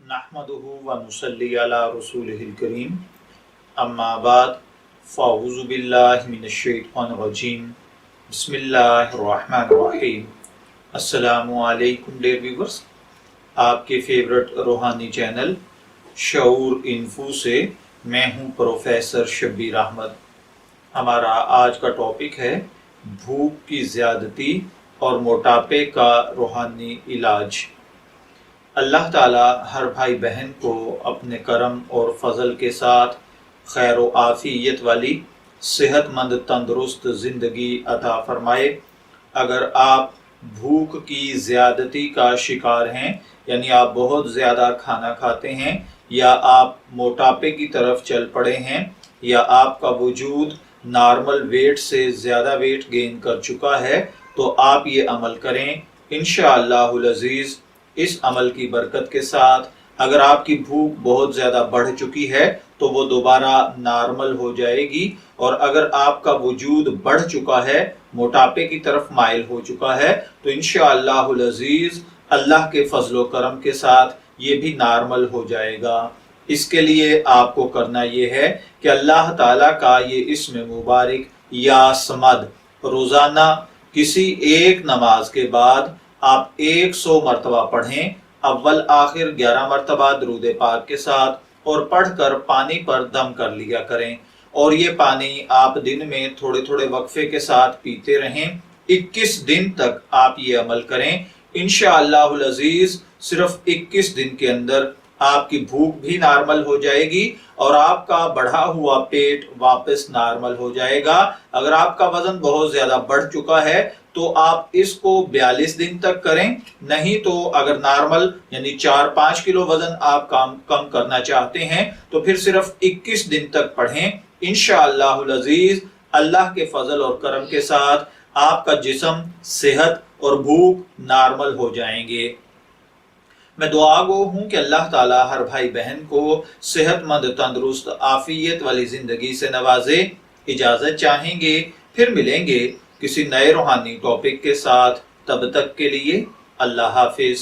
नहमदुहु व नुसल्ली अला रसूलिहिल करीम अम्मा बाद फ़अऊज़ु बिल्लाहि मिनश शैतानिर रजीम बिस्मिल्लाहिर रहमानिर रहीम। अस्सलामु अलैकुम डियर व्यूअर्स, आपके फेवरेट रूहानी चैनल शऊर इन्फो से मैं हूं प्रोफेसर शब्बीर अहमद। हमारा आज का टॉपिक है भूख की ज़्यादती और मोटापे का रूहानी इलाज। अल्लाह ताला हर भाई बहन को अपने करम और फजल के साथ खैर व आफियत वाली सेहतमंद तंदुरुस्त ज़िंदगी अता फरमाए। अगर आप भूख की ज़्यादती का शिकार हैं, यानी आप बहुत ज़्यादा खाना खाते हैं, या आप मोटापे की तरफ चल पड़े हैं, या आपका वजूद नॉर्मल वेट से ज़्यादा वेट गेन कर चुका है, तो आप ये अमल करें। इंशाअल्लाहुल अज़ीज़ इस अमल की बरकत के साथ अगर आपकी भूख बहुत ज़्यादा बढ़ चुकी है तो वो दोबारा नॉर्मल हो जाएगी, और अगर आपका वजूद बढ़ चुका है, मोटापे की तरफ माइल हो चुका है, तो इंशाअल्लाहुल अज़ीज़ अल्लाह के फजलो करम के साथ ये भी नॉर्मल हो जाएगा। इसके लिए आपको करना ये है कि अल्लाह ताला का ये इस्म मुबारक या समद रोज़ाना किसी एक नमाज के बाद आप 100 मरतबा पढ़ें, अव्वल आखिर 11 मरतबा दरूद पाक के साथ, और पढ़कर पानी पर दम कर लिया करें। और ये पानी आप दिन में थोड़े थोड़े वक्फे के साथ पीते रहें। 21 दिन तक आप ये अमल करें। इंशाअल्लाहुल अज़ीज़ सिर्फ 21 दिन के अंदर आपकी भूख भी नॉर्मल हो जाएगी और आपका बढ़ा हुआ पेट वापस नॉर्मल हो जाएगा। अगर आपका वजन बहुत ज्यादा बढ़ चुका है तो आप इसको 42 दिन तक करें, नहीं तो अगर नॉर्मल यानी 4-5 किलो वजन आप कम करना चाहते हैं तो फिर सिर्फ 21 दिन तक पढ़ें। इंशाअल्लाहुल अज़ीज़ अल्लाह के फजल और करम के साथ आपका जिस्म, सेहत और भूख नॉर्मल हो जाएंगे। मैं दुआ गो हूँ कि अल्लाह ताला हर भाई बहन को सेहतमंद तंदुरुस्त आफियत वाली जिंदगी से नवाजे। इजाजत चाहेंगे, फिर मिलेंगे किसी नए रूहानी टॉपिक के साथ। तब तक के लिए अल्लाह हाफिज।